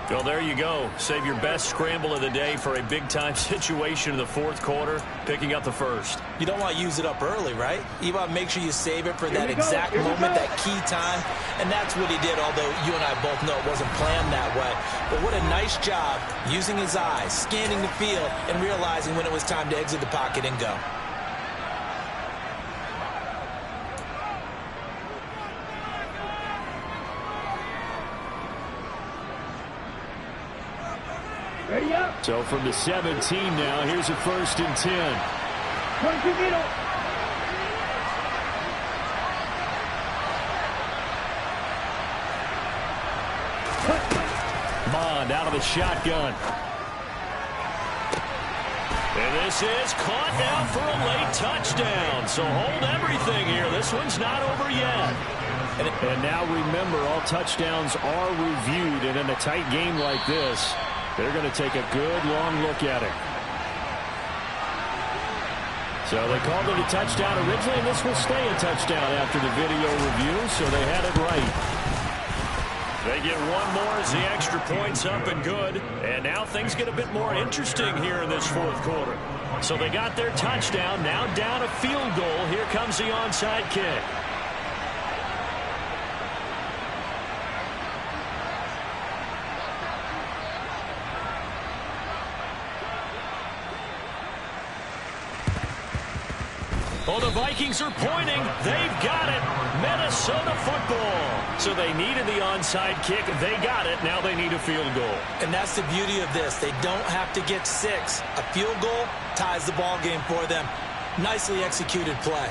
Well, there you go. Save your best scramble of the day for a big-time situation in the fourth quarter, picking up the first. You don't want to use it up early, right? You want to make sure you save it for that exact moment, that key time. And that's what he did, although you and I both know it wasn't planned that way. But what a nice job using his eyes, scanning the field, and realizing when it was time to exit the pocket and go. Ready up. So from the 17 now, here's a 1st and 10. Run to middle. Bond out of the shotgun. And this is caught now for a late touchdown. So hold everything here. This one's not over yet. And now remember, all touchdowns are reviewed. And in a tight game like this, they're going to take a good long look at it. So they called it a touchdown originally, and this will stay a touchdown after the video review, so they had it right. They get one more as the extra point's up and good. And now things get a bit more interesting here in this fourth quarter. So they got their touchdown, now down a field goal. Here comes the onside kick. Oh, the Vikings are pointing. They've got it. Minnesota football. So they needed the onside kick. They got it. Now they need a field goal. And that's the beauty of this. They don't have to get 6. A field goal ties the ball game for them. Nicely executed play.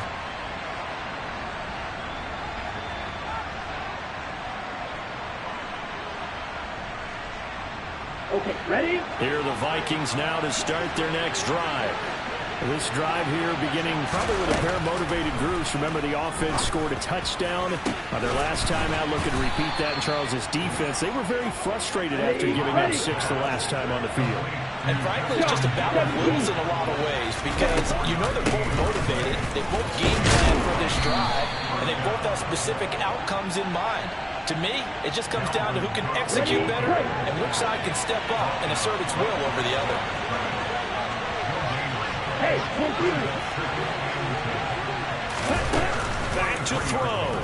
Okay, ready? Here are the Vikings now to start their next drive. This drive here beginning probably with a pair of motivated groups. Remember, the offense scored a touchdown their last time out. Looking to repeat that in Charles's defense. They were very frustrated after giving up 6 the last time on the field. And frankly, it's just a battle of wills in a lot of ways because you know they're both motivated. They both game plan for this drive, and they both have specific outcomes in mind. To me, it just comes down to who can execute better and which side can step up and assert its will over the other. Hey, Back to throw.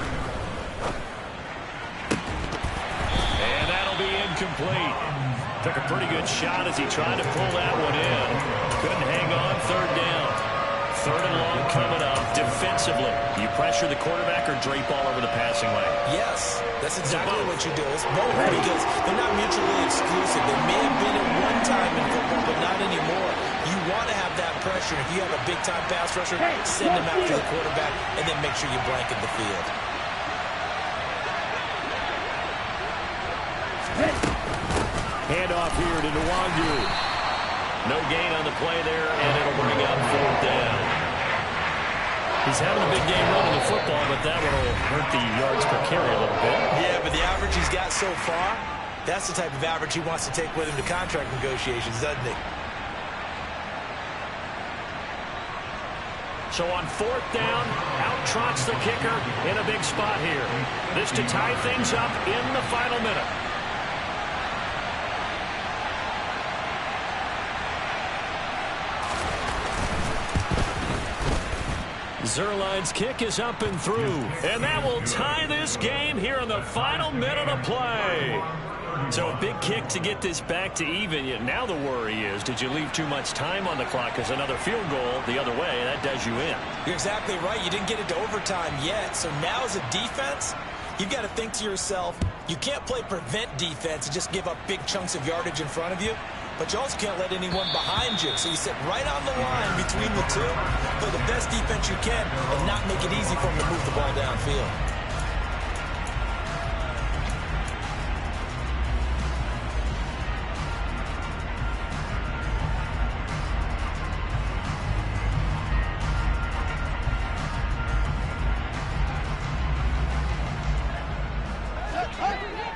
And that'll be incomplete. Took a pretty good shot as he tried to pull that one in. Couldn't hang on. Third down. Third and long coming up. Defensively, you pressure the quarterback or drape all over the passing lane? Yes, that's exactly what you do. It's both because they're not mutually exclusive. They may have been at one time in football, but not anymore. You want to have that pressure. If you have a big-time pass rusher, send them after the quarterback, and then make sure you blanket the field. Handoff here to Nwangu. No gain on the play there, and it'll bring up fourth down. He's having a big game running the football, but that will hurt the yards per carry a little bit. Yeah, but the average he's got so far, that's the type of average he wants to take with him to contract negotiations, doesn't he? So on fourth down, out trots the kicker in a big spot here. This to tie things up in the final minute. Zerline's kick is up and through. And that will tie this game here in the final minute of play. So a big kick to get this back to even. Yet now the worry is, did you leave too much time on the clock? Because another field goal the other way, that does you in. You're exactly right. You didn't get it to overtime yet. So now as a defense, you've got to think to yourself, you can't play prevent defense and just give up big chunks of yardage in front of you. But you also can't let anyone behind you. So you sit right on the line between the two, play the best defense you can, and not make it easy for them to move the ball downfield.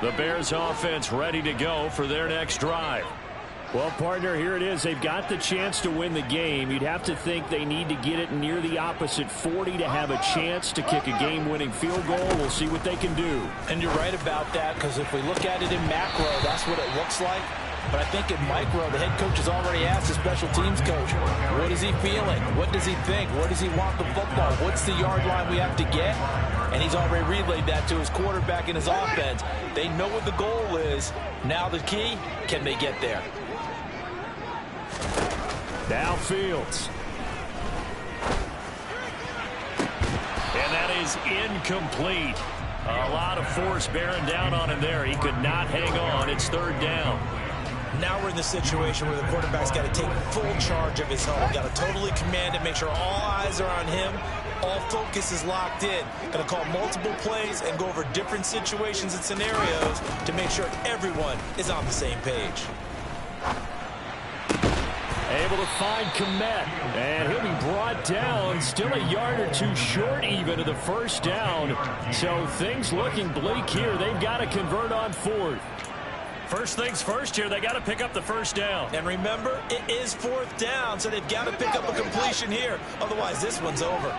The Bears offense ready to go for their next drive. Well, partner, here it is. They've got the chance to win the game. You'd have to think they need to get it near the opposite 40 to have a chance to kick a game-winning field goal. We'll see what they can do. And you're right about that, because if we look at it in macro, that's what it looks like. But I think in micro, the head coach has already asked the special teams coach, what is he feeling? What does he think? Where does he want the football? What's the yard line we have to get? And he's already relayed that to his quarterback and his offense. They know what the goal is. Now the key, can they get there? Now Fields. And that is incomplete. A lot of force bearing down on him there. He could not hang on. It's third down. Now we're in the situation where the quarterback's got to take full charge of his home. Got to totally command it, make sure all eyes are on him, All focus is locked in. Going to call multiple plays and go over different situations and scenarios to make sure everyone is on the same page. Able to find Komet, and he'll be brought down, still a yard or two short even of the first down. So things looking bleak here. They've got to convert on fourth. First things first here, they got to pick up the first down. And remember, it is fourth down, so they've got to pick up a completion here. Otherwise, this one's over.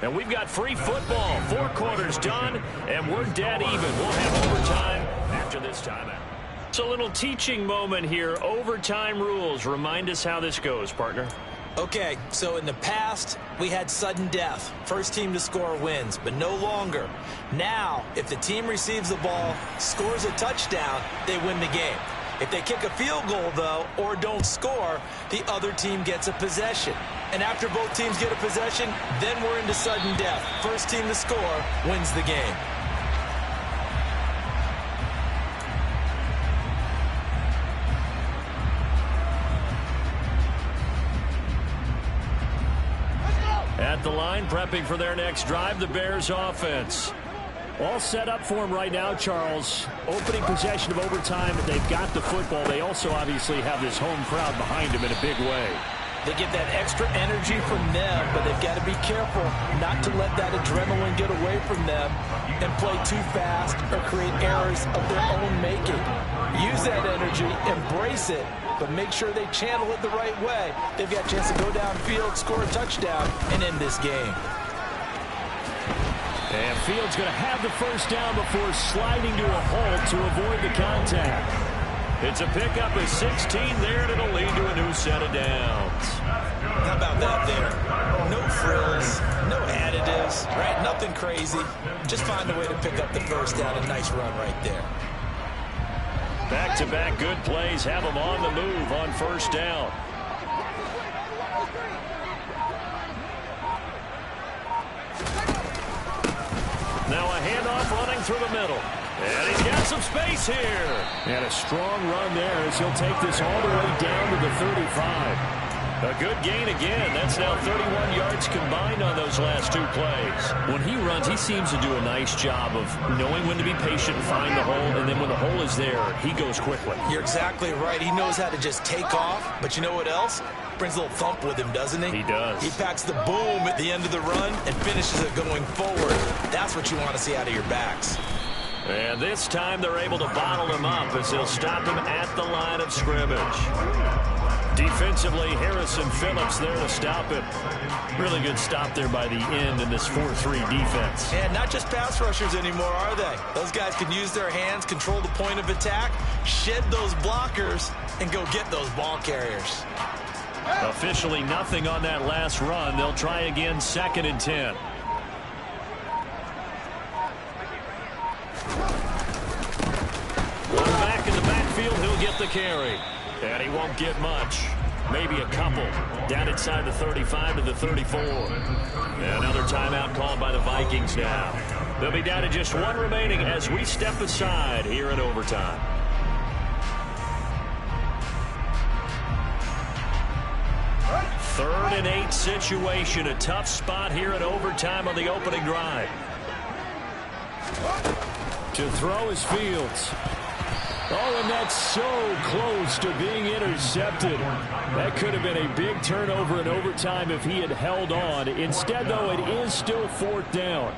And we've got free football. 4 quarters done, and we're dead even. We'll have overtime after this timeout. It's a little teaching moment here. Overtime rules. Remind us how this goes, partner. Okay, so in the past, we had sudden death. First team to score wins, but no longer. Now, if the team receives the ball, scores a touchdown, they win the game. If they kick a field goal, though, or don't score, the other team gets a possession. And after both teams get a possession, then we're into sudden death. First team to score wins the game. At the line, prepping for their next drive, the Bears offense. All set up for them right now, Charles. Opening possession of overtime, they've got the football. They also obviously have this home crowd behind them in a big way. They get that extra energy from them, but they've got to be careful not to let that adrenaline get away from them and play too fast or create errors of their own making. Use that energy, embrace it, but make sure they channel it the right way. They've got a chance to go downfield, score a touchdown, and end this game. And Fields going to have the first down before sliding to a halt to avoid the contact. It's a pickup of 16 there, and it'll lead to a new set of downs. How about that there? No frills, no additives, right? Nothing crazy. Just find a way to pick up the first down. A nice run right there. Back-to-back good plays have them on the move on first down. Now a handoff running through the middle. And he's got some space here. And a strong run there as he'll take this all the way down to the 35. A good gain again. That's now 31 yards combined on those last 2 plays. When he runs, he seems to do a nice job of knowing when to be patient and find the hole, and then when the hole is there, he goes quickly. You're exactly right. He knows how to just take off, but you know what else? Brings a little thump with him, doesn't he? He does. He packs the boom at the end of the run and finishes it going forward. That's what you want to see out of your backs. And this time they're able to bottle him up as they'll stop him at the line of scrimmage. Defensively, Harrison Phillips there to stop him. Really good stop there by the end in this 4-3 defense. And not just pass rushers anymore, are they? Those guys can use their hands, control the point of attack, shed those blockers, and go get those ball carriers. Officially nothing on that last run. They'll try again, 2nd and 10. One back in the backfield, he'll get the carry. And he won't get much. Maybe a couple. Down inside the 35 to the 34. And another timeout called by the Vikings now. They'll be down to just 1 remaining as we step aside here in overtime. Third and 8 situation. A tough spot here in overtime on the opening drive. To throw is Fields. Oh, and that's so close to being intercepted. That could have been a big turnover in overtime if he had held on. Instead, though, it is still 4th down.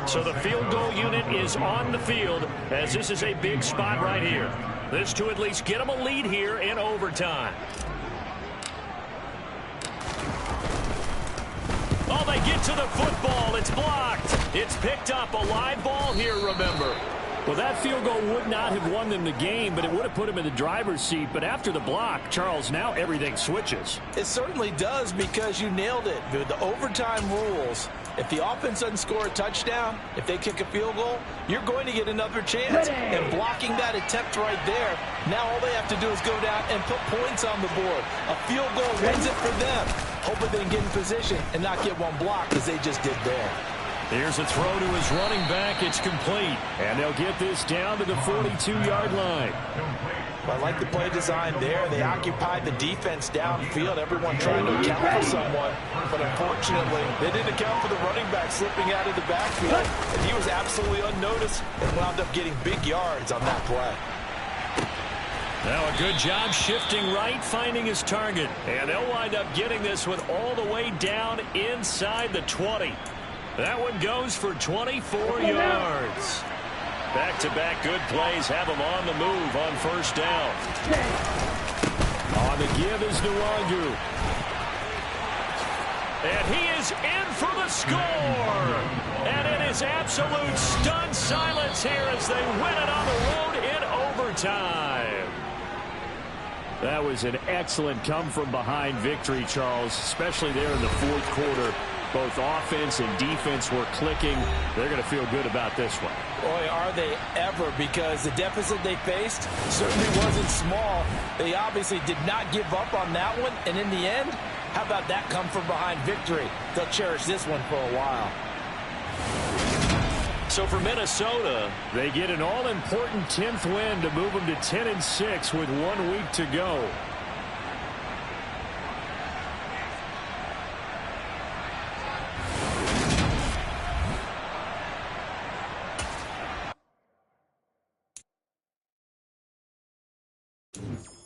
So the field goal unit is on the field as this is a big spot right here. This to at least get them a lead here in overtime. Oh, they get to the football. It's blocked. It's picked up. A live ball here, remember. Well, that field goal would not have won them the game, but it would have put them in the driver's seat. But after the block, Charles, now everything switches. It certainly does because you nailed it. With the overtime rules, if the offense doesn't score a touchdown, if they kick a field goal, you're going to get another chance. And blocking that attempt right there, now all they have to do is go down and put points on the board. A field goal wins it for them. Hoping they can get in position and not get one block as they just did there. Here's a throw to his running back. It's complete. And they'll get this down to the 42-yard line. I like the play design there. They occupied the defense downfield, everyone trying to account for someone. But unfortunately, they didn't account for the running back slipping out of the backfield. And he was absolutely unnoticed and wound up getting big yards on that play. Now a good job shifting right, finding his target. And they'll wind up getting this one all the way down inside the 20. That one goes for 24 yards. Back-to-back good plays have him on the move on first down. On the give is Nwangu. And he is in for the score. And it is absolute stunned silence here as they win it on the road in overtime. That was an excellent come-from-behind victory, Charles, especially there in the fourth quarter. Both offense and defense were clicking. They're going to feel good about this one. Boy, are they ever, because the deficit they faced certainly wasn't small. They obviously did not give up on that one, and in the end, how about that come-from-behind victory? They'll cherish this one for a while. So for Minnesota, they get an all-important 10th win to move them to 10-6 with 1 week to go. Thank you.